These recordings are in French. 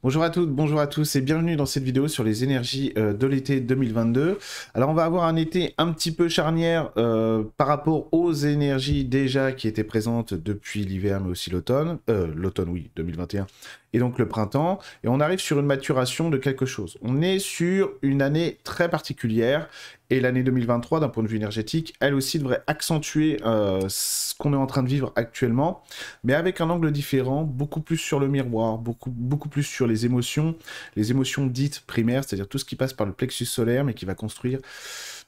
Bonjour à toutes, bonjour à tous et bienvenue dans cette vidéo sur les énergies de l'été 2022. Alors on va avoir un été un petit peu charnière par rapport aux énergies déjà qui étaient présentes depuis l'hiver mais aussi l'automne oui 2021 et donc le printemps, et on arrive sur une maturation de quelque chose. On est sur une année très particulière et l'année 2023 d'un point de vue énergétique, elle aussi devrait accentuer ce qu'on est en train de vivre actuellement, mais avec un angle différent, beaucoup plus sur le miroir, beaucoup plus sur les émotions dites primaires, c'est-à-dire tout ce qui passe par le plexus solaire, mais qui va construire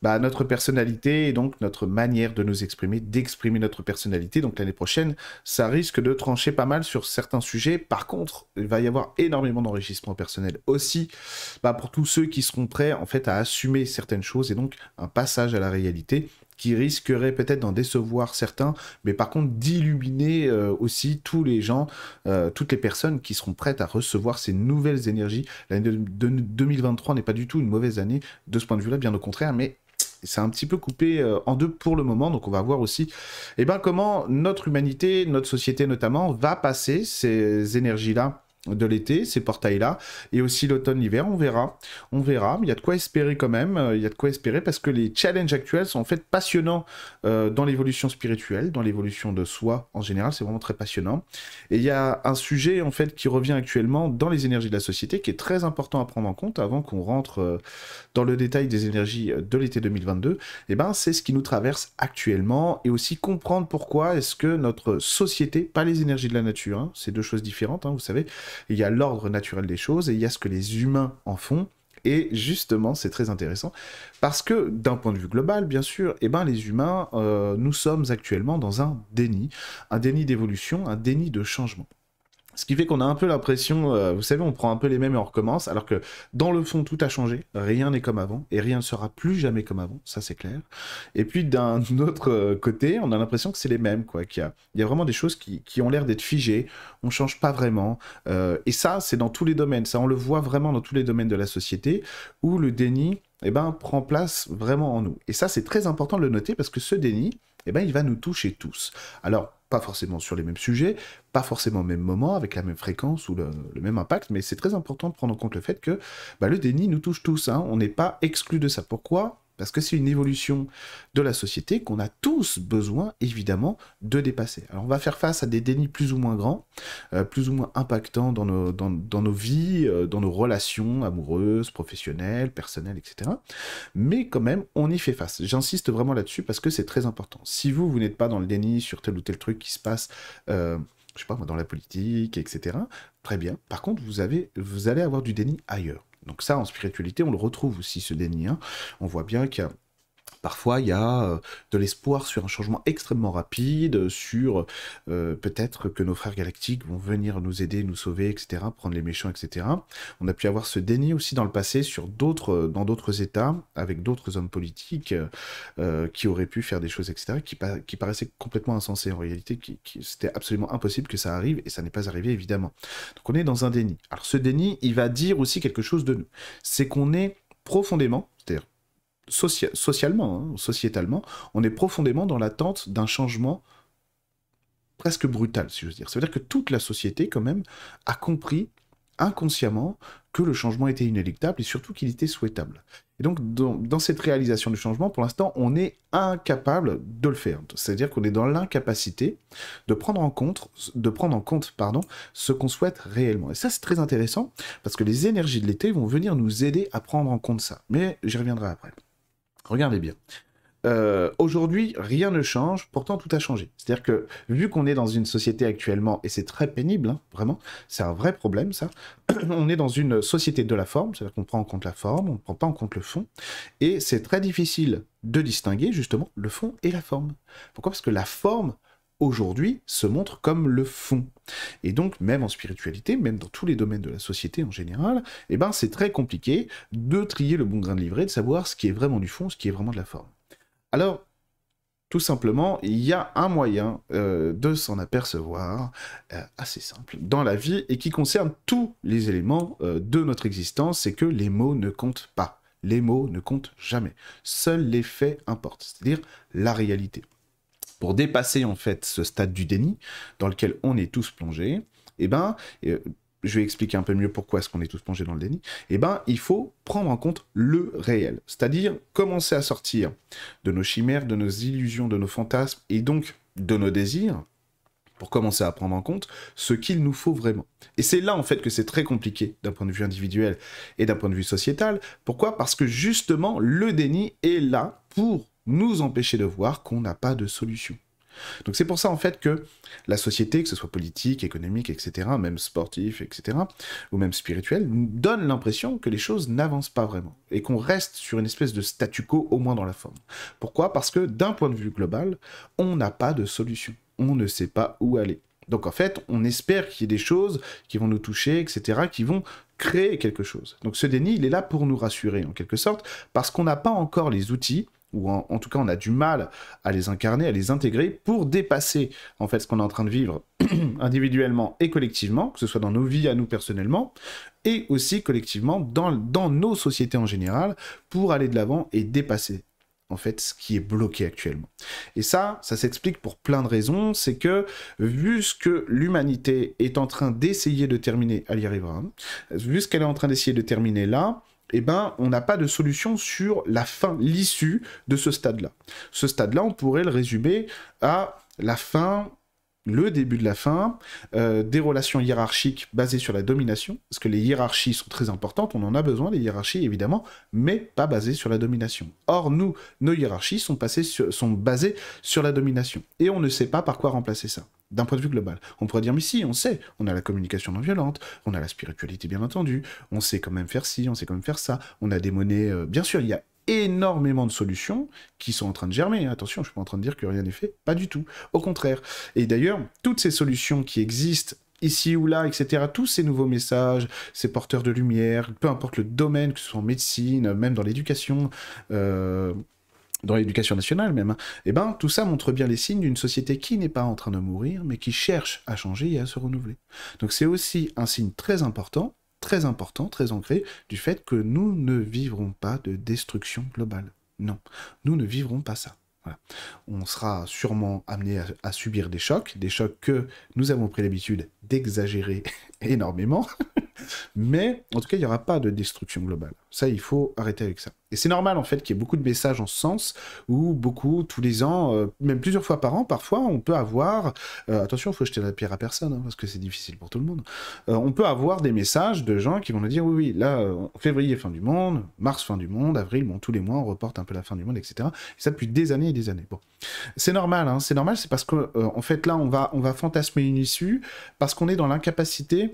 notre personnalité et donc notre manière de nous exprimer, d'exprimer notre personnalité. Donc l'année prochaine, ça risque de trancher pas mal sur certains sujets. Par contre, il va y avoir énormément d'enrichissement personnel aussi, pour tous ceux qui seront prêts en fait à assumer certaines choses et donc un passage à la réalité qui risquerait peut-être d'en décevoir certains, mais par contre d'illuminer aussi tous les gens, toutes les personnes qui seront prêtes à recevoir ces nouvelles énergies. L'année de 2023 n'est pas du tout une mauvaise année de ce point de vue-là, bien au contraire, mais c'est un petit peu coupé en deux pour le moment, donc on va voir aussi comment notre humanité, notre société notamment, va passer ces énergies-là de l'été, ces portails-là, et aussi l'automne, l'hiver, on verra, mais il y a de quoi espérer quand même, il y a de quoi espérer parce que les challenges actuels sont en fait passionnants dans l'évolution spirituelle, dans l'évolution de soi en général, c'est vraiment très passionnant, et il y a un sujet en fait qui revient actuellement dans les énergies de la société qui est très important à prendre en compte avant qu'on rentre dans le détail des énergies de l'été 2022, c'est ce qui nous traverse actuellement et aussi comprendre pourquoi est-ce que notre société, pas les énergies de la nature, hein, c'est deux choses différentes, hein, vous savez, il y a l'ordre naturel des choses et il y a ce que les humains en font. Et justement, c'est très intéressant, parce que d'un point de vue global, bien sûr, les humains, nous sommes actuellement dans un déni d'évolution, un déni de changement. Ce qui fait qu'on a un peu l'impression, vous savez, on prend un peu les mêmes et on recommence, alors que dans le fond, tout a changé, rien n'est comme avant, et rien ne sera plus jamais comme avant, ça c'est clair. Et puis d'un autre côté, on a l'impression que c'est les mêmes, quoi, qu'il y a vraiment des choses qui ont l'air d'être figées, on change pas vraiment, et ça, c'est dans tous les domaines, ça on le voit vraiment dans tous les domaines de la société, où le déni, prend place vraiment en nous. Et ça, c'est très important de le noter, parce que ce déni, il va nous toucher tous. Alors, pas forcément sur les mêmes sujets, pas forcément au même moment, avec la même fréquence ou le même impact, mais c'est très important de prendre en compte le fait que le déni nous touche tous, hein, on n'est pas exclu de ça. Pourquoi ? Parce que c'est une évolution de la société qu'on a tous besoin, évidemment, de dépasser. Alors on va faire face à des dénis plus ou moins grands, plus ou moins impactants dans nos vies, dans nos relations amoureuses, professionnelles, personnelles, etc. Mais quand même, on y fait face. J'insiste vraiment là-dessus parce que c'est très important. Si vous n'êtes pas dans le déni sur tel ou tel truc qui se passe, je sais pas moi, dans la politique, etc., très bien. Par contre, vous allez avoir du déni ailleurs. Donc ça, en spiritualité, on le retrouve aussi, ce déni, hein. On voit bien qu'il y a parfois, il y a de l'espoir sur un changement extrêmement rapide, sur peut-être que nos frères galactiques vont venir nous aider, nous sauver, etc., prendre les méchants, etc. On a pu avoir ce déni aussi dans le passé sur dans d'autres États, avec d'autres hommes politiques qui auraient pu faire des choses, etc., qui paraissaient complètement insensées en réalité, c'était absolument impossible que ça arrive, et ça n'est pas arrivé, évidemment. Donc on est dans un déni. Alors ce déni, il va dire aussi quelque chose de nous. C'est qu'on est profondément, c'est-à-dire socialement, hein, sociétalement, on est profondément dans l'attente d'un changement presque brutal, si j'ose dire. Ça veut dire que toute la société, quand même, a compris inconsciemment que le changement était inéluctable et surtout qu'il était souhaitable. Et donc, dans cette réalisation du changement, pour l'instant, on est incapable de le faire. C'est-à-dire qu'on est dans l'incapacité de prendre en compte, ce qu'on souhaite réellement. Et ça, c'est très intéressant, parce que les énergies de l'été vont venir nous aider à prendre en compte ça. Mais j'y reviendrai après. Regardez bien. Aujourd'hui, rien ne change, pourtant tout a changé. C'est-à-dire que, vu qu'on est dans une société actuellement, et c'est très pénible, hein, vraiment, c'est un vrai problème, ça, on est dans une société de la forme, c'est-à-dire qu'on prend en compte la forme, on ne prend pas en compte le fond, et c'est très difficile de distinguer, justement, le fond et la forme. Pourquoi ? Parce que la forme, aujourd'hui, se montre comme le fond. Et donc, même en spiritualité, même dans tous les domaines de la société en général, c'est très compliqué de trier le bon grain de livret, de savoir ce qui est vraiment du fond, ce qui est vraiment de la forme. Alors, tout simplement, il y a un moyen de s'en apercevoir, assez simple, dans la vie, et qui concerne tous les éléments de notre existence, c'est que les mots ne comptent pas. Les mots ne comptent jamais. Seuls les faits importent, c'est-à-dire la réalité. Pour dépasser en fait ce stade du déni, dans lequel on est tous plongés, je vais expliquer un peu mieux pourquoi est-ce qu'on est tous plongés dans le déni, eh ben, il faut prendre en compte le réel. C'est-à-dire commencer à sortir de nos chimères, de nos illusions, de nos fantasmes, et donc de nos désirs, pour commencer à prendre en compte ce qu'il nous faut vraiment. Et c'est là, en fait, que c'est très compliqué d'un point de vue individuel et d'un point de vue sociétal. Pourquoi ? Parce que, justement, le déni est là pour nous empêcher de voir qu'on n'a pas de solution. Donc c'est pour ça, en fait, que la société, que ce soit politique, économique, etc., même sportif, etc., ou même spirituel, nous donne l'impression que les choses n'avancent pas vraiment, et qu'on reste sur une espèce de statu quo, au moins dans la forme. Pourquoi ? Parce que, d'un point de vue global, on n'a pas de solution. On ne sait pas où aller. Donc en fait, on espère qu'il y ait des choses qui vont nous toucher, etc., qui vont créer quelque chose. Donc ce déni, il est là pour nous rassurer, en quelque sorte, parce qu'on n'a pas encore les outils, ou en tout cas on a du mal à les incarner, à les intégrer, pour dépasser en fait ce qu'on est en train de vivre individuellement et collectivement, que ce soit dans nos vies à nous personnellement, et aussi collectivement dans nos sociétés en général, pour aller de l'avant et dépasser en fait ce qui est bloqué actuellement. Et ça s'explique pour plein de raisons. C'est que, vu ce que l'humanité est en train d'essayer de terminer, elle y arrivera, hein, vu ce qu'elle est en train d'essayer de terminer là, eh ben, on n'a pas de solution sur la fin, l'issue de ce stade-là. Ce stade-là, on pourrait le résumer à la fin, le début de la fin, des relations hiérarchiques basées sur la domination, parce que les hiérarchies sont très importantes, on en a besoin, les hiérarchies évidemment, mais pas basées sur la domination. Or, nos hiérarchies sont basées sur la domination, et on ne sait pas par quoi remplacer ça, d'un point de vue global. On pourrait dire, mais si, on sait, on a la communication non violente, on a la spiritualité bien entendu, on sait quand même faire ci, on sait quand même faire ça, on a des monnaies, bien sûr, il y a énormément de solutions qui sont en train de germer. Attention, je suis pas en train de dire que rien n'est fait, pas du tout. Au contraire. Et d'ailleurs, toutes ces solutions qui existent ici ou là, etc., tous ces nouveaux messages, ces porteurs de lumière, peu importe le domaine, que ce soit en médecine, même dans l'éducation, dans l'éducation nationale même, eh ben, tout ça montre bien les signes d'une société qui n'est pas en train de mourir, mais qui cherche à changer et à se renouveler. Donc c'est aussi un signe très important, très ancré, du fait que nous ne vivrons pas de destruction globale. Non, nous ne vivrons pas ça. Voilà. On sera sûrement amené à subir des chocs que nous avons pris l'habitude d'exagérer énormément, mais en tout cas, il n'y aura pas de destruction globale. Ça, il faut arrêter avec ça. Et c'est normal, en fait, qu'il y ait beaucoup de messages en ce sens, où beaucoup, tous les ans, même plusieurs fois par an, parfois, on peut avoir... attention, il faut jeter la pierre à personne, hein, parce que c'est difficile pour tout le monde. On peut avoir des messages de gens qui vont nous dire, oui, oui, là, février, fin du monde, mars, fin du monde, avril, bon, tous les mois, on reporte un peu la fin du monde, etc. Et ça depuis des années et des années. Bon. C'est normal, hein, c'est normal, c'est parce que, en fait, là, on va fantasmer une issue, parce qu'on est dans l'incapacité,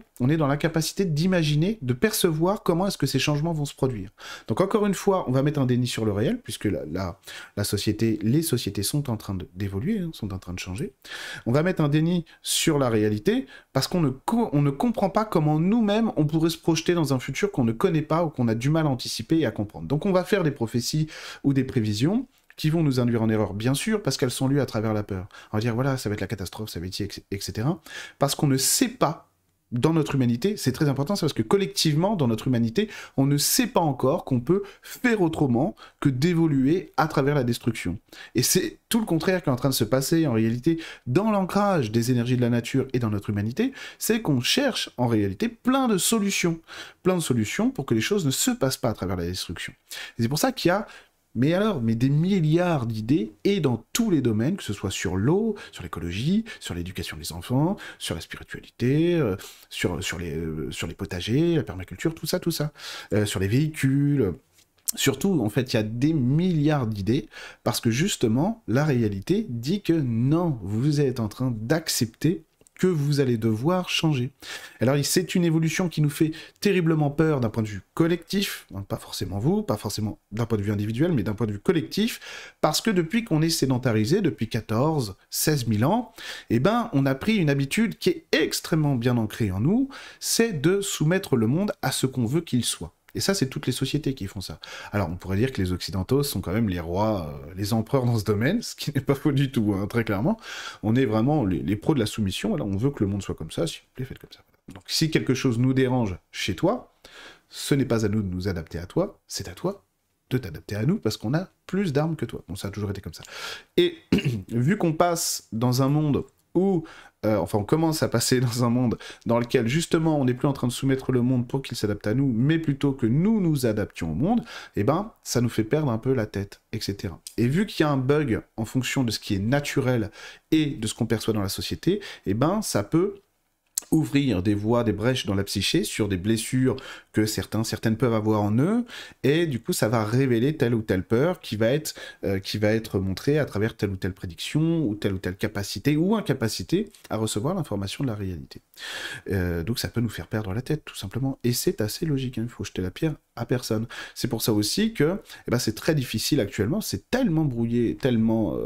d'imaginer, de percevoir comment est-ce que ces changements vont se produire. Donc, encore une fois, on va mettre un déni sur le réel, puisque la société, les sociétés sont en train d'évoluer, hein, sont en train de changer. On va mettre un déni sur la réalité, parce qu'on ne comprend pas comment nous-mêmes, on pourrait se projeter dans un futur qu'on ne connaît pas, ou qu'on a du mal à anticiper et à comprendre. Donc on va faire des prophéties ou des prévisions, qui vont nous induire en erreur, bien sûr, parce qu'elles sont lues à travers la peur. On va dire, voilà, ça va être la catastrophe, ça va être etc. Parce qu'on ne sait pas, dans notre humanité, c'est très important, c'est parce que collectivement, dans notre humanité, on ne sait pas encore qu'on peut faire autrement que d'évoluer à travers la destruction. Et c'est tout le contraire qui est en train de se passer, en réalité, dans l'ancrage des énergies de la nature et dans notre humanité, c'est qu'on cherche, en réalité, plein de solutions pour que les choses ne se passent pas à travers la destruction. Et c'est pour ça qu'il y a mais des milliards d'idées, et dans tous les domaines, que ce soit sur l'eau, sur l'écologie, sur l'éducation des enfants, sur la spiritualité, sur les potagers, la permaculture, tout ça, sur les véhicules. Surtout, en fait, il y a des milliards d'idées, parce que justement, la réalité dit que non, vous êtes en train d'accepter que vous allez devoir changer. Alors c'est une évolution qui nous fait terriblement peur d'un point de vue collectif, hein, pas forcément vous, pas forcément d'un point de vue individuel, mais d'un point de vue collectif, parce que depuis qu'on est sédentarisé, depuis 14, 16 000 ans, eh ben, on a pris une habitude qui est extrêmement bien ancrée en nous, c'est de soumettre le monde à ce qu'on veut qu'il soit. Et ça, c'est toutes les sociétés qui font ça. Alors, on pourrait dire que les Occidentaux sont quand même les rois, les empereurs dans ce domaine, ce qui n'est pas faux du tout, hein, très clairement. On est vraiment les pros de la soumission, alors on veut que le monde soit comme ça, s'il vous plaît, faites comme ça. Donc, si quelque chose nous dérange chez toi, ce n'est pas à nous de nous adapter à toi, c'est à toi de t'adapter à nous, parce qu'on a plus d'armes que toi. Bon, ça a toujours été comme ça. Et vu qu'on passe dans un monde où enfin on commence à passer dans un monde dans lequel justement on n'est plus en train de soumettre le monde pour qu'il s'adapte à nous, mais plutôt que nous nous adaptions au monde, eh ben ça nous fait perdre un peu la tête, etc. Et vu qu'il y a un bug en fonction de ce qui est naturel et de ce qu'on perçoit dans la société, eh ben ça peut ouvrir des voies, des brèches dans la psyché sur des blessures que certaines peuvent avoir en eux, et du coup ça va révéler telle ou telle peur qui va être montrée à travers telle ou telle prédiction, ou telle capacité ou incapacité à recevoir l'information de la réalité. Donc ça peut nous faire perdre la tête, tout simplement, et c'est assez logique, hein, il faut jeter la pierre à personne. C'est pour ça aussi que c'est très difficile actuellement, c'est tellement brouillé, tellement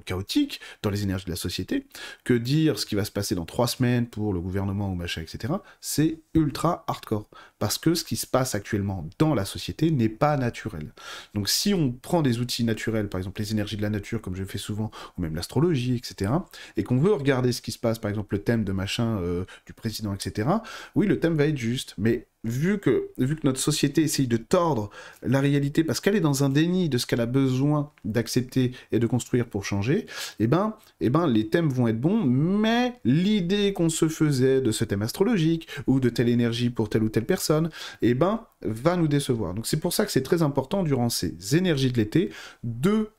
chaotique dans les énergies de la société, que dire ce qui va se passer dans 3 semaines pour le gouvernement ou machin, etc., c'est ultra hardcore. Parce que ce qui se passe actuellement dans la société n'est pas naturel. Donc si on prend des outils naturels, par exemple les énergies de la nature, comme je fais souvent, ou même l'astrologie, etc., et qu'on veut regarder ce qui se passe, par exemple le thème de machin du président, etc., oui, le thème va être juste, mais vu que notre société essaye de tordre la réalité parce qu'elle est dans un déni de ce qu'elle a besoin d'accepter et de construire pour changer, eh ben, les thèmes vont être bons, mais l'idée qu'on se faisait de ce thème astrologique ou de telle énergie pour telle ou telle personne, va nous décevoir. Donc c'est pour ça que c'est très important durant ces énergies de l'été de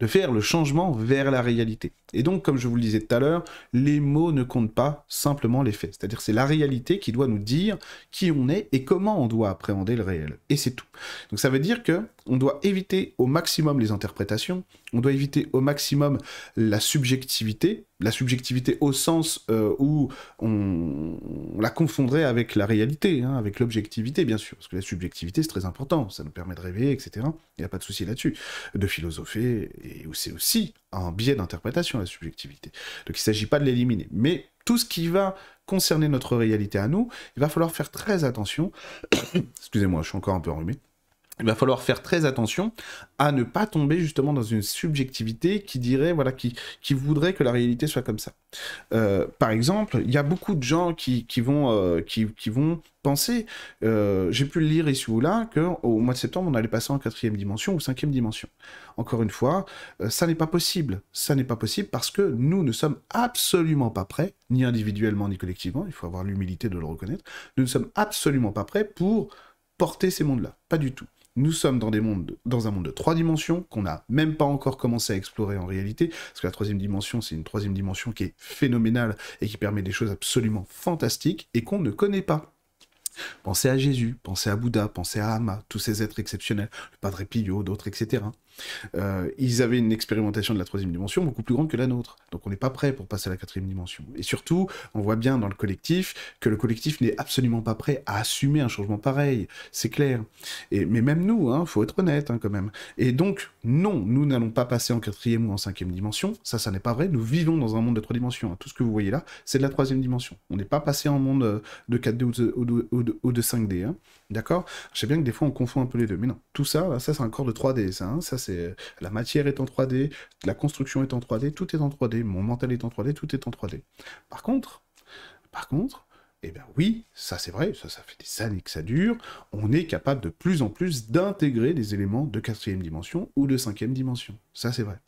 faire le changement vers la réalité. Et donc, comme je vous le disais tout à l'heure, les mots ne comptent pas, simplement les faits. C'est-à-dire c'est la réalité qui doit nous dire qui on est et comment on doit appréhender le réel. Et c'est tout. Donc ça veut dire que on doit éviter au maximum les interprétations, on doit éviter au maximum la subjectivité au sens où on la confondrait avec la réalité, hein, avec l'objectivité bien sûr, parce que la subjectivité c'est très important, ça nous permet de rêver, etc. Il n'y a pas de souci là-dessus, de philosopher, et c'est aussi un biais d'interprétation la subjectivité. Donc il ne s'agit pas de l'éliminer, mais tout ce qui va concerner notre réalité à nous, il va falloir faire très attention, excusez-moi, je suis encore un peu enrhumé, il va falloir faire très attention à ne pas tomber justement dans une subjectivité qui dirait, voilà, qui voudrait que la réalité soit comme ça. Par exemple, il y a beaucoup de gens qui vont penser, j'ai pu le lire ici ou là, qu'au mois de septembre, on allait passer en 4e dimension ou 5e dimension. Encore une fois, ça n'est pas possible. Ça n'est pas possible parce que nous ne sommes absolument pas prêts, ni individuellement ni collectivement, il faut avoir l'humilité de le reconnaître, nous ne sommes absolument pas prêts pour porter ces mondes-là. Pas du tout. Nous sommes dans un monde de 3 dimensions qu'on n'a même pas encore commencé à explorer en réalité, parce que la 3e dimension, c'est une 3e dimension qui est phénoménale et qui permet des choses absolument fantastiques et qu'on ne connaît pas. Pensez à Jésus, pensez à Bouddha, pensez à Ama, tous ces êtres exceptionnels, le Padre Pio, d'autres, etc. Ils avaient une expérimentation de la 3e dimension beaucoup plus grande que la nôtre. Donc on n'est pas prêt pour passer à la 4e dimension. Et surtout, on voit bien dans le collectif que le collectif n'est absolument pas prêt à assumer un changement pareil. C'est clair. Mais même nous, faut être honnête quand même. Et donc, non, nous n'allons pas passer en 4e ou en 5e dimension. Ça n'est pas vrai. Nous vivons dans un monde de 3 dimensions. Tout ce que vous voyez là, c'est de la 3e dimension. On n'est pas passé en monde de 4D ou de 5D. D'accord ? Je sais bien que des fois on confond un peu les deux. Mais non, tout ça, là, ça c'est un corps de 3D. Ça c'est... La matière est en 3D, la construction est en 3D, tout est en 3D, mon mental est en 3D, tout est en 3D. Par contre, eh bien oui, ça c'est vrai, ça fait des années que ça dure, on est capable de plus en plus d'intégrer des éléments de 4e dimension ou de 5e dimension. Ça c'est vrai.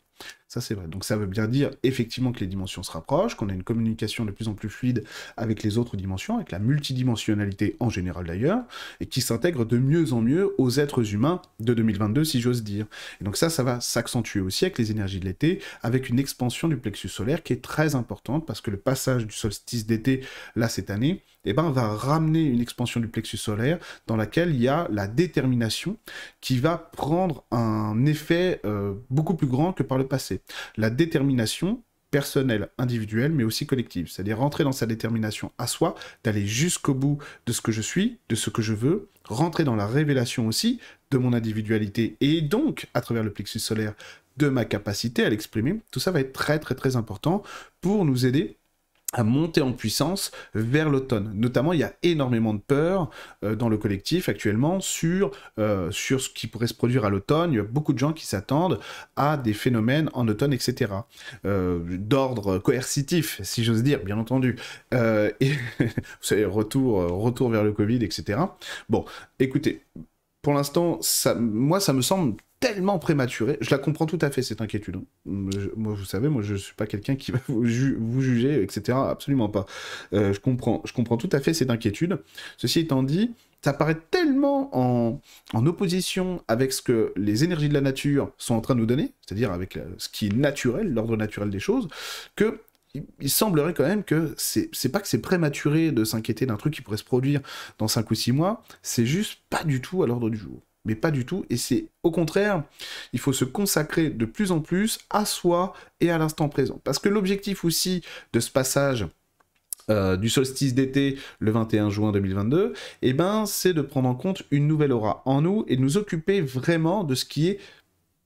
Ça, c'est vrai. Donc ça veut bien dire effectivement que les dimensions se rapprochent, qu'on a une communication de plus en plus fluide avec les autres dimensions, avec la multidimensionnalité en général d'ailleurs, et qui s'intègre de mieux en mieux aux êtres humains de 2022, si j'ose dire. Et donc ça va s'accentuer aussi avec les énergies de l'été, avec une expansion du plexus solaire qui est très importante, parce que le passage du solstice d'été, là, cette année, va ramener une expansion du plexus solaire dans laquelle il y a la détermination qui va prendre un effet beaucoup plus grand que par le passé. La détermination personnelle, individuelle, mais aussi collective. C'est-à-dire rentrer dans sa détermination à soi, d'aller jusqu'au bout de ce que je suis, de ce que je veux, rentrer dans la révélation aussi de mon individualité et donc, à travers le plexus solaire, de ma capacité à l'exprimer. Tout ça va être très très très important pour nous aider à monter en puissance vers l'automne. Notamment, il y a énormément de peur dans le collectif actuellement sur ce qui pourrait se produire à l'automne. Il y a beaucoup de gens qui s'attendent à des phénomènes en automne, etc. D'ordre coercitif, si j'ose dire, bien entendu. Et vous savez, retour vers le Covid, etc. Bon, écoutez, pour l'instant, moi, ça me semble tellement prématuré. Je la comprends tout à fait, cette inquiétude. Hein. Moi, vous savez, moi, je suis pas quelqu'un qui va vous juger, etc. Absolument pas. Je comprends tout à fait cette inquiétude. Ceci étant dit, ça paraît tellement en opposition avec ce que les énergies de la nature sont en train de nous donner, c'est-à-dire avec ce qui est naturel, l'ordre naturel des choses, que il semblerait quand même que c'est pas que c'est prématuré de s'inquiéter d'un truc qui pourrait se produire dans 5 ou 6 mois, c'est juste pas du tout à l'ordre du jour. Mais pas du tout, et c'est au contraire, il faut se consacrer de plus en plus à soi et à l'instant présent. Parce que l'objectif aussi de ce passage du solstice d'été le 21 juin 2022, eh ben, c'est de prendre en compte une nouvelle aura en nous et de nous occuper vraiment de ce qui est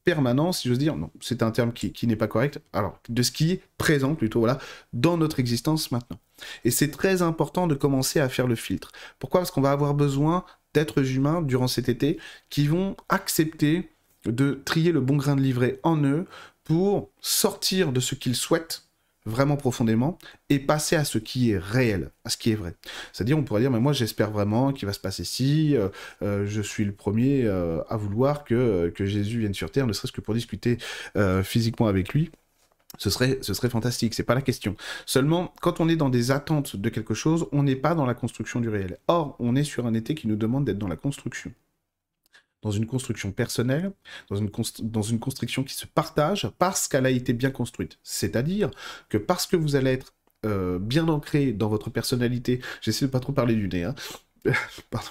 permanent, si j'ose dire, non, c'est un terme qui n'est pas correct, alors, de ce qui est présent, plutôt, voilà, dans notre existence maintenant. Et c'est très important de commencer à faire le filtre. Pourquoi? Parce qu'on va avoir besoin d'êtres humains, durant cet été, qui vont accepter de trier le bon grain de livret en eux pour sortir de ce qu'ils souhaitent, vraiment profondément, et passer à ce qui est réel, à ce qui est vrai. C'est-à-dire, on pourrait dire, mais moi j'espère vraiment qu'il va se passer ci, je suis le premier à vouloir que Jésus vienne sur Terre, ne serait-ce que pour discuter physiquement avec lui. Ce serait fantastique, c'est pas la question. Seulement, quand on est dans des attentes de quelque chose, on n'est pas dans la construction du réel. Or, on est sur un été qui nous demande d'être dans la construction. Dans une construction personnelle, dans une construction qui se partage parce qu'elle a été bien construite. C'est-à-dire que parce que vous allez être bien ancré dans votre personnalité, j'essaie de pas trop parler du nez, hein. Pardon.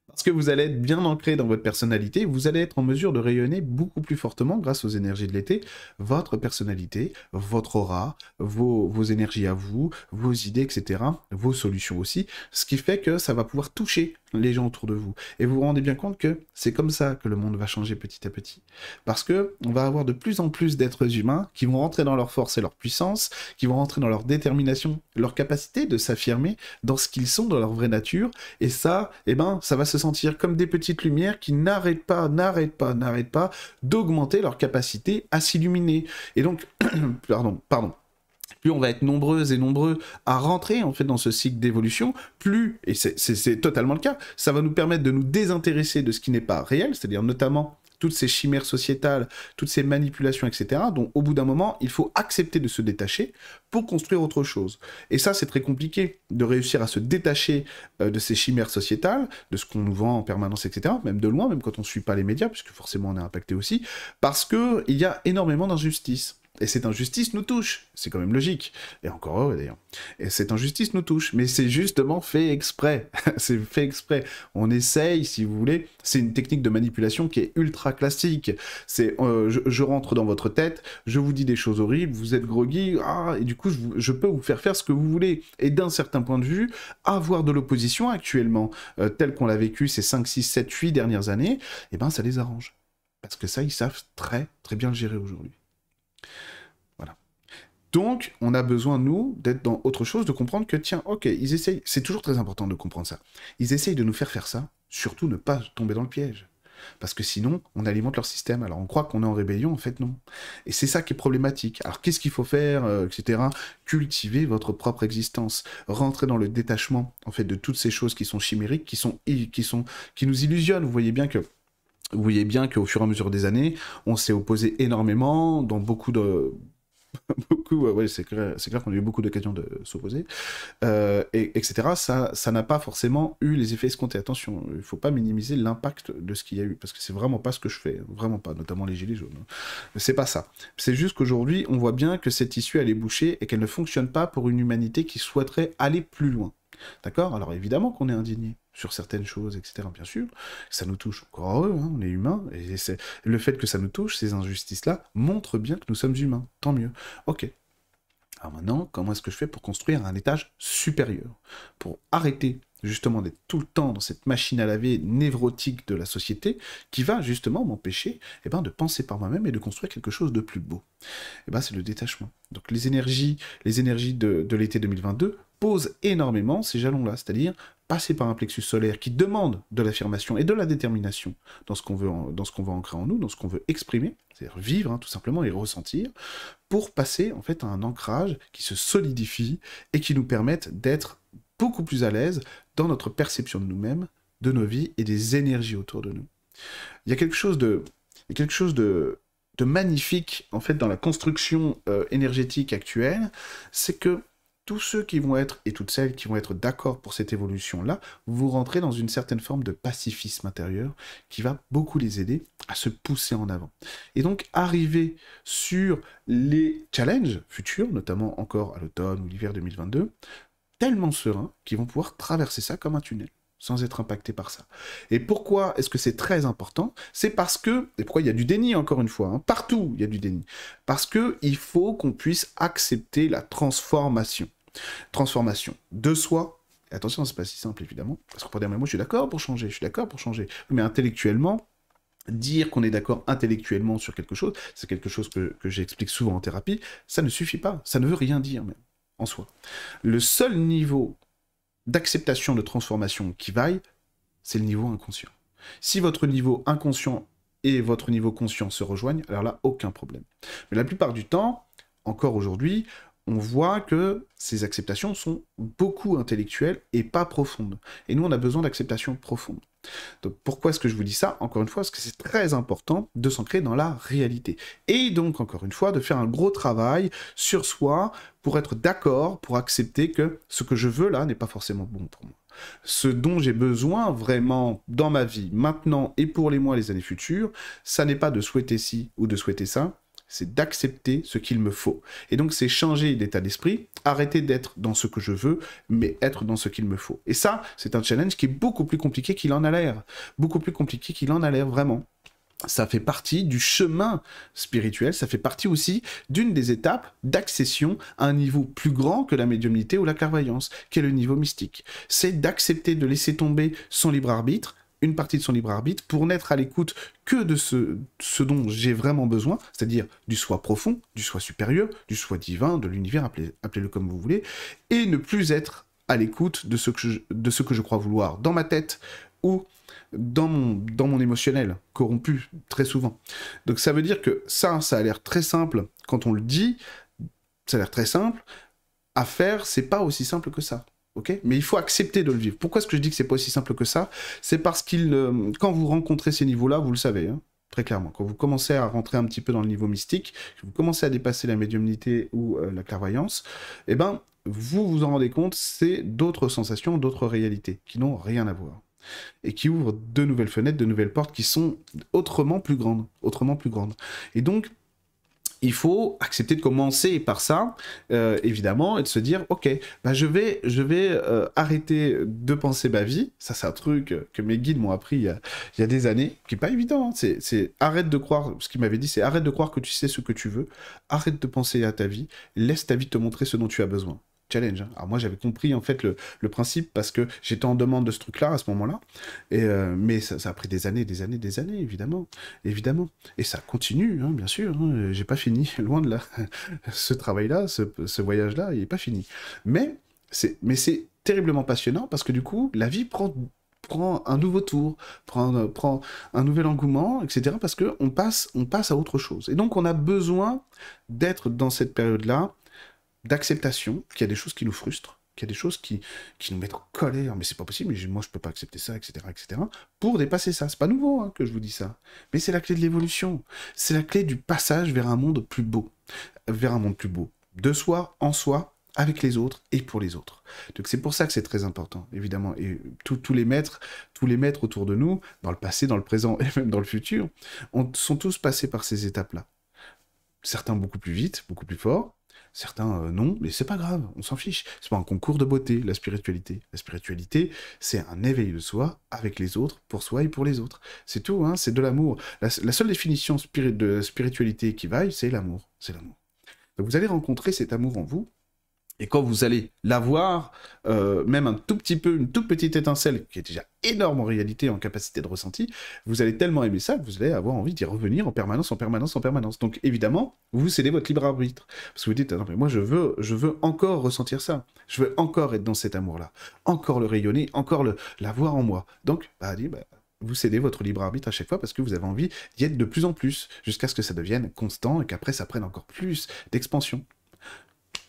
Parce que vous allez être bien ancré dans votre personnalité, vous allez être en mesure de rayonner beaucoup plus fortement grâce aux énergies de l'été, votre personnalité, votre aura, vos énergies à vous, vos idées, etc., vos solutions aussi, ce qui fait que ça va pouvoir toucher les gens autour de vous. Et vous vous rendez bien compte que c'est comme ça que le monde va changer petit à petit. Parce que on va avoir de plus en plus d'êtres humains qui vont rentrer dans leur force et leur puissance, qui vont rentrer dans leur détermination, leur capacité de s'affirmer dans ce qu'ils sont, dans leur vraie nature, et ça, eh ben, ça va se sentir comme des petites lumières qui n'arrêtent pas d'augmenter leur capacité à s'illuminer. Et donc, pardon. Plus on va être nombreuses et nombreux à rentrer en fait dans ce cycle d'évolution, plus, et c'est totalement le cas, ça va nous permettre de nous désintéresser de ce qui n'est pas réel, c'est-à-dire notamment toutes ces chimères sociétales, toutes ces manipulations, etc., dont au bout d'un moment, il faut accepter de se détacher pour construire autre chose. Et ça, c'est très compliqué de réussir à se détacher de ces chimères sociétales, de ce qu'on nous vend en permanence, etc., même de loin, même quand on ne suit pas les médias, puisque forcément on est impacté aussi, parce qu'il y a énormément d'injustices. Et cette injustice nous touche, c'est quand même logique. Et encore heureux d'ailleurs. Et cette injustice nous touche, mais c'est justement fait exprès. C'est fait exprès. On essaye, si vous voulez, c'est une technique de manipulation qui est ultra classique. C'est je rentre dans votre tête, je vous dis des choses horribles, vous êtes groggy, et du coup je peux vous faire ce que vous voulez. Et d'un certain point de vue, avoir de l'opposition actuellement, telle qu'on l'a vécu ces 5, 6, 7, 8 dernières années, eh ben ça les arrange. Parce que ça, ils savent très très bien le gérer aujourd'hui. Voilà. Donc, on a besoin, nous, d'être dans autre chose, de comprendre que, tiens, ok, ils essayent, c'est toujours très important de comprendre ça, ils essayent de nous faire ça, surtout ne pas tomber dans le piège. Parce que sinon, on alimente leur système. Alors, on croit qu'on est en rébellion, en fait, non. Et c'est ça qui est problématique. Alors, qu'est-ce qu'il faut faire, etc. Cultiver votre propre existence. Rentrer dans le détachement, en fait, de toutes ces choses qui sont chimériques, qui nous illusionnent. Vous voyez bien qu'au fur et à mesure des années, on s'est opposé énormément dans beaucoup de... ouais, c'est clair qu'on a eu beaucoup d'occasions de s'opposer, etc. Ça n'a pas forcément eu les effets escomptés. Attention, il ne faut pas minimiser l'impact de ce qu'il y a eu, parce que c'est vraiment pas ce que je fais, vraiment pas, notamment les gilets jaunes. C'est pas ça. C'est juste qu'aujourd'hui, on voit bien que cette issue, elle est bouchée et qu'elle ne fonctionne pas pour une humanité qui souhaiterait aller plus loin. D'accord? Alors évidemment qu'on est indigné sur certaines choses, etc. Bien sûr, ça nous touche. Encore heureux, hein, on est humain, et le fait que ça nous touche, ces injustices-là, montrent bien que nous sommes humains. Tant mieux. Ok. Alors maintenant, comment est-ce que je fais pour construire un étage supérieur? Pour arrêter justement d'être tout le temps dans cette machine à laver névrotique de la société qui va justement m'empêcher de penser par moi-même et de construire quelque chose de plus beau. C'est le détachement. Donc les énergies de l'été 2022 posent énormément ces jalons-là, c'est-à-dire passer par un plexus solaire qui demande de l'affirmation et de la détermination dans ce qu'on veut ancrer en nous, dans ce qu'on veut exprimer, c'est-à-dire vivre, tout simplement, et ressentir, pour passer en fait à un ancrage qui se solidifie et qui nous permette d'être beaucoup plus à l'aise dans notre perception de nous-mêmes, de nos vies et des énergies autour de nous. Il y a quelque chose de magnifique, en fait, dans la construction énergétique actuelle, c'est que tous ceux qui vont être, et toutes celles qui vont être d'accord pour cette évolution-là, vous rentrez dans une certaine forme de pacifisme intérieur qui va beaucoup les aider à se pousser en avant. Et donc, arriver sur les challenges futurs, notamment encore à l'automne ou l'hiver 2022, tellement sereins qu'ils vont pouvoir traverser ça comme un tunnel, sans être impactés par ça. Et pourquoi est-ce que c'est très important? C'est parce que, et pourquoi il y a du déni encore une fois, hein, partout il y a du déni, parce qu'il faut qu'on puisse accepter la transformation. Transformation de soi. Et attention, c'est pas si simple évidemment, parce qu'on peut dire mais moi je suis d'accord pour changer, je suis d'accord pour changer, mais intellectuellement, dire qu'on est d'accord intellectuellement sur quelque chose, c'est quelque chose que j'explique souvent en thérapie, ça ne suffit pas, ça ne veut rien dire même en soi. Le seul niveau d'acceptation de transformation qui vaille, c'est le niveau inconscient. Si votre niveau inconscient et votre niveau conscient se rejoignent, alors là, aucun problème. Mais la plupart du temps, encore aujourd'hui, on voit que ces acceptations sont beaucoup intellectuelles et pas profondes. Et nous, on a besoin d'acceptation profonde. Donc pourquoi est-ce que je vous dis ça? Encore une fois, parce que c'est très important de s'ancrer dans la réalité. Et donc, encore une fois, de faire un gros travail sur soi pour être d'accord, pour accepter que ce que je veux là n'est pas forcément bon pour moi. Ce dont j'ai besoin vraiment dans ma vie, maintenant et pour les mois et les années futures, ça n'est pas de souhaiter ci ou de souhaiter ça, c'est d'accepter ce qu'il me faut. Et donc, c'est changer d'état d'esprit, arrêter d'être dans ce que je veux, mais être dans ce qu'il me faut. Et ça, c'est un challenge qui est beaucoup plus compliqué qu'il en a l'air. Beaucoup plus compliqué qu'il en a l'air, vraiment. Ça fait partie du chemin spirituel, ça fait partie aussi d'une des étapes d'accession à un niveau plus grand que la médiumnité ou la clairvoyance, qui est le niveau mystique. C'est d'accepter de laisser tomber son libre arbitre, une partie de son libre arbitre, pour n'être à l'écoute que de ce dont j'ai vraiment besoin, c'est-à-dire du soi profond, du soi supérieur, du soi divin, de l'univers, appelez-le comme vous voulez, et ne plus être à l'écoute de ce que je crois vouloir dans ma tête ou dans mon émotionnel, corrompu très souvent. Donc ça veut dire que ça a l'air très simple quand on le dit, ça a l'air très simple, à faire, c'est pas aussi simple que ça. Okay, mais il faut accepter de le vivre. Pourquoi est-ce que je dis que c'est pas aussi simple que ça? C'est parce quand vous rencontrez ces niveaux-là, vous le savez, hein, très clairement. Quand vous commencez à rentrer un petit peu dans le niveau mystique, que vous commencez à dépasser la médiumnité ou la clairvoyance, eh ben, vous vous en rendez compte, c'est d'autres sensations, d'autres réalités qui n'ont rien à voir. Et qui ouvrent de nouvelles fenêtres, de nouvelles portes qui sont autrement plus grandes. Autrement plus grandes. Et donc, il faut accepter de commencer par ça, évidemment, et de se dire, ok, bah je vais arrêter de penser ma vie. Ça, c'est un truc que mes guides m'ont appris il y a des années, qui est pas évident. Hein. C'est arrête de croire, ce qu'ils m'avaient dit, c'est arrête de croire que tu sais ce que tu veux, arrête de penser à ta vie, laisse ta vie te montrer ce dont tu as besoin. Challenge. Hein. Alors moi j'avais compris en fait le principe parce que j'étais en demande de ce truc-là à ce moment-là, mais ça a pris des années, évidemment, et ça continue, hein, bien sûr. Hein. J'ai pas fini, loin de là. Ce travail-là, ce voyage-là, il est pas fini. Mais c'est terriblement passionnant parce que du coup la vie prend un nouveau tour, prend un nouvel engouement, etc. Parce que on passe à autre chose. Et donc on a besoin d'être dans cette période-là d'acceptation, qu'il y a des choses qui nous frustrent, qu'il y a des choses qui nous mettent en colère, mais c'est pas possible, mais moi je peux pas accepter ça, etc., pour dépasser ça. C'est pas nouveau hein, que je vous dis ça, mais c'est la clé de l'évolution, c'est la clé du passage vers un monde plus beau, de soi, en soi, avec les autres et pour les autres. Donc c'est pour ça que c'est très important, évidemment, et tous les maîtres autour de nous, dans le passé, dans le présent et même dans le futur, sont tous passés par ces étapes-là. Certains beaucoup plus vite, beaucoup plus fort, certains non, mais c'est pas grave, on s'en fiche. C'est pas un concours de beauté, la spiritualité. La spiritualité, c'est un éveil de soi avec les autres, pour soi et pour les autres. C'est tout, hein, c'est de l'amour. La seule définition de spiritualité qui vaille, c'est l'amour. C'est l'amour. Donc vous allez rencontrer cet amour en vous, et quand vous allez l'avoir, même un tout petit peu, une toute petite étincelle, qui est déjà énorme en réalité, en capacité de ressenti, vous allez tellement aimer ça que vous allez avoir envie d'y revenir en permanence. Donc évidemment, vous cédez votre libre arbitre. Parce que vous dites, ah non, mais moi je veux encore ressentir ça. Je veux encore être dans cet amour-là. Encore le rayonner, encore l'avoir en moi. Donc, vous cédez votre libre arbitre à chaque fois parce que vous avez envie d'y être de plus en plus, jusqu'à ce que ça devienne constant et qu'après ça prenne encore plus d'expansion.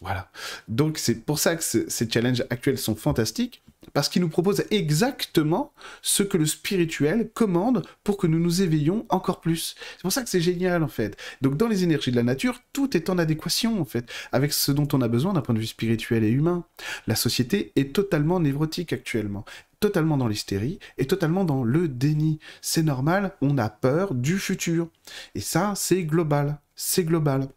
Voilà. Donc c'est pour ça que ces challenges actuels sont fantastiques, parce qu'ils nous proposent exactement ce que le spirituel commande pour que nous nous éveillons encore plus. C'est pour ça que c'est génial en fait. Donc dans les énergies de la nature, tout est en adéquation en fait, avec ce dont on a besoin d'un point de vue spirituel et humain. La société est totalement névrotique actuellement, totalement dans l'hystérie et totalement dans le déni. C'est normal, on a peur du futur. Et ça, c'est global. C'est global.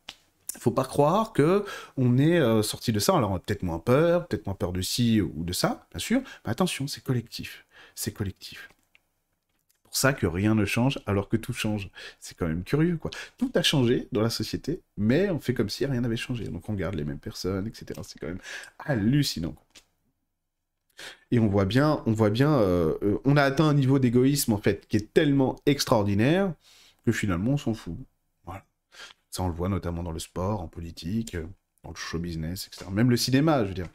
Faut pas croire que on est sorti de ça. Alors on a peut-être moins peur de ci ou de ça, bien sûr. Mais attention, c'est collectif. C'est collectif. C'est pour ça que rien ne change alors que tout change. C'est quand même curieux, quoi. Tout a changé dans la société, mais on fait comme si rien n'avait changé. Donc on garde les mêmes personnes, etc. C'est quand même hallucinant. Et on a atteint un niveau d'égoïsme en fait qui est tellement extraordinaire que finalement on s'en fout. Voilà. Ça, on le voit notamment dans le sport, en politique, dans le show business, etc. Même le cinéma, je veux dire.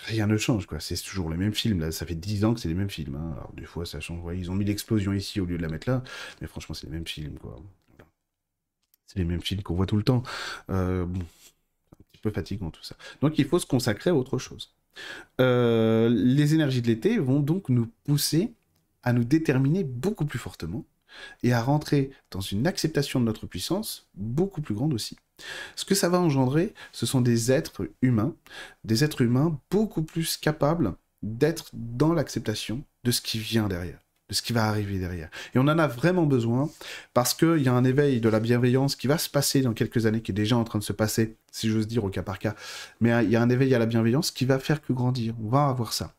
Rien ne change, quoi. C'est toujours les mêmes films, là. Ça fait 10 ans que c'est les mêmes films, hein. Alors, des fois, ça change. Ouais, ils ont mis l'explosion ici au lieu de la mettre là. Mais franchement, c'est les mêmes films, quoi. Voilà. C'est les mêmes films qu'on voit tout le temps. Bon, un petit peu fatigant, tout ça. Donc, il faut se consacrer à autre chose. Les énergies de l'été vont donc nous pousser à nous déterminer beaucoup plus fortement et à rentrer dans une acceptation de notre puissance beaucoup plus grande aussi. Ce que ça va engendrer, ce sont des êtres humains beaucoup plus capables d'être dans l'acceptation de ce qui vient derrière, de ce qui va arriver derrière. Et on en a vraiment besoin, parce qu'il y a un éveil de la bienveillance qui va se passer dans quelques années, qui est déjà en train de se passer, si j'ose dire, au cas par cas. Mais il y a un éveil à la bienveillance qui va faire que grandir. On va avoir ça.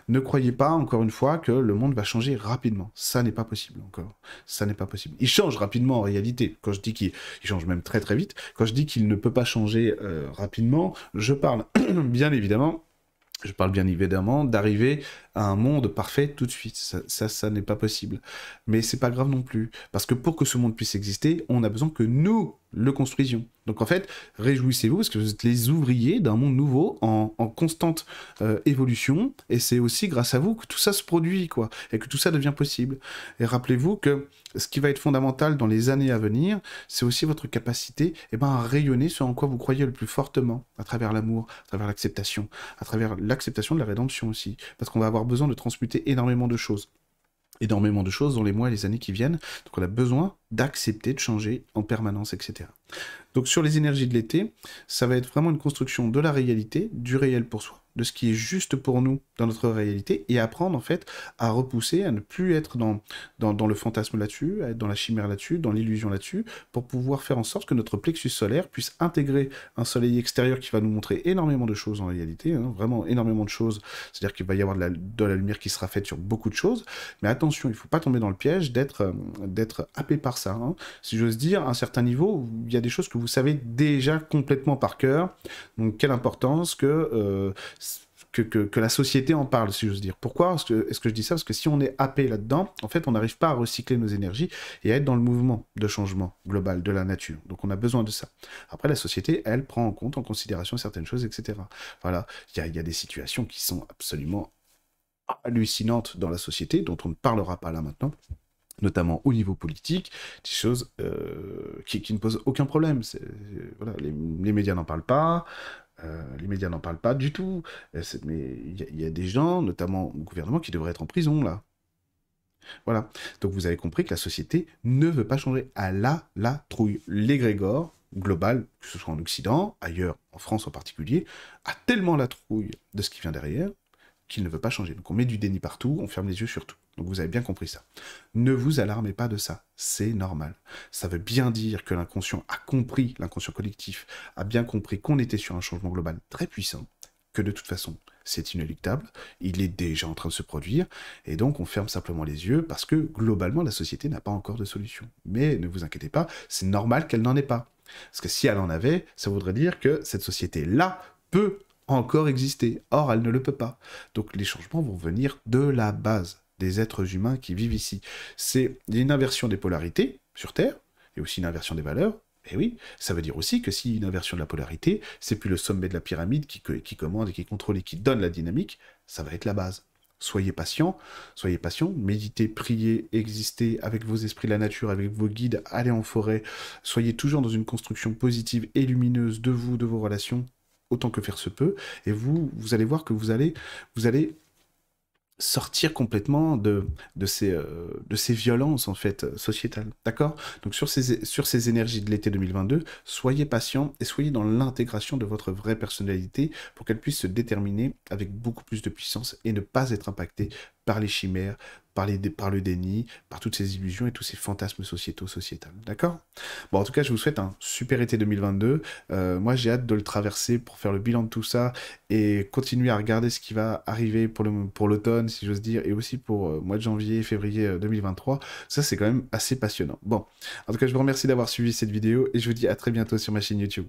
Ne croyez pas, encore une fois, que le monde va changer rapidement. Ça n'est pas possible encore. Ça n'est pas possible. Il change rapidement en réalité. Quand je dis qu'il change même très très vite, quand je dis qu'il ne peut pas changer rapidement, je parle bien évidemment d'arriver à un monde parfait tout de suite. Ça n'est pas possible. Mais c'est pas grave non plus. Parce que pour que ce monde puisse exister, on a besoin que nous le construisions. Donc en fait, réjouissez-vous parce que vous êtes les ouvriers d'un monde nouveau en constante évolution. Et c'est aussi grâce à vous que tout ça se produit, quoi. Et que tout ça devient possible. Et rappelez-vous que ce qui va être fondamental dans les années à venir, c'est aussi votre capacité à rayonner ce en quoi vous croyez le plus fortement, à travers l'amour, à travers l'acceptation, à travers l'acceptation de la rédemption aussi. Parce qu'on va avoir besoin de transmuter énormément de choses dans les mois et les années qui viennent. Donc on a besoin d'accepter de changer en permanence, etc. Donc sur les énergies de l'été, ça va être vraiment une construction de la réalité, du réel pour soi, de ce qui est juste pour nous dans notre réalité, et apprendre en fait à repousser, à ne plus être dans le fantasme là-dessus, à être dans la chimère là-dessus, dans l'illusion là-dessus, pour pouvoir faire en sorte que notre plexus solaire puisse intégrer un soleil extérieur qui va nous montrer énormément de choses en réalité, hein, vraiment énormément de choses, c'est-à-dire qu'il va y avoir de la lumière qui sera faite sur beaucoup de choses, mais attention, il ne faut pas tomber dans le piège d'être happé par ça, hein. Si j'ose dire, à un certain niveau, il y a des choses que vous savez déjà complètement par cœur, donc quelle importance que la société en parle, si j'ose dire. Pourquoi est-ce que je dis ça? Parce que si on est happé là-dedans, en fait, on n'arrive pas à recycler nos énergies et à être dans le mouvement de changement global de la nature. Donc on a besoin de ça. Après, la société, elle, prend en considération certaines choses, etc. Voilà, il y a des situations qui sont absolument hallucinantes dans la société, dont on ne parlera pas là maintenant, notamment au niveau politique, des choses qui ne posent aucun problème. Voilà, les médias n'en parlent pas, les médias n'en parlent pas du tout, mais il y a des gens, notamment au gouvernement, qui devraient être en prison, là. Voilà. Donc vous avez compris que la société ne veut pas changer. Elle a la trouille. L'égrégore global, que ce soit en Occident, ailleurs, en France en particulier, a tellement la trouille de ce qui vient derrière, qu'il ne veut pas changer. Donc on met du déni partout, on ferme les yeux sur tout. Donc vous avez bien compris ça. Ne vous alarmez pas de ça, c'est normal. Ça veut bien dire que l'inconscient a compris, l'inconscient collectif a bien compris qu'on était sur un changement global très puissant, que de toute façon c'est inéluctable, il est déjà en train de se produire, et donc on ferme simplement les yeux parce que globalement la société n'a pas encore de solution. Mais ne vous inquiétez pas, c'est normal qu'elle n'en ait pas. Parce que si elle en avait, ça voudrait dire que cette société-là peut encore exister. Or, elle ne le peut pas. Donc les changements vont venir de la base des êtres humains qui vivent ici. C'est une inversion des polarités sur Terre, et aussi une inversion des valeurs. Et oui, ça veut dire aussi que s'il y a une inversion de la polarité, c'est plus le sommet de la pyramide qui commande et qui contrôle et qui donne la dynamique, ça va être la base. soyez patient, méditez, priez, existez avec vos esprits de la nature, avec vos guides, allez en forêt, soyez toujours dans une construction positive et lumineuse de vous, de vos relations, autant que faire se peut, et vous allez voir que vous allez sortir complètement de ces violences, en fait, sociétales. D'accord? Donc, sur ces énergies de l'été 2022, soyez patient et soyez dans l'intégration de votre vraie personnalité pour qu'elle puisse se déterminer avec beaucoup plus de puissance et ne pas être impactée par les chimères, par le déni, par toutes ces illusions et tous ces fantasmes sociétals. D'accord? Bon, en tout cas, je vous souhaite un super été 2022. Moi, j'ai hâte de le traverser pour faire le bilan de tout ça et continuer à regarder ce qui va arriver pour l'automne, si j'ose dire, et aussi pour mois de janvier, février 2023. Ça, c'est quand même assez passionnant. Bon, en tout cas, je vous remercie d'avoir suivi cette vidéo et je vous dis à très bientôt sur ma chaîne YouTube.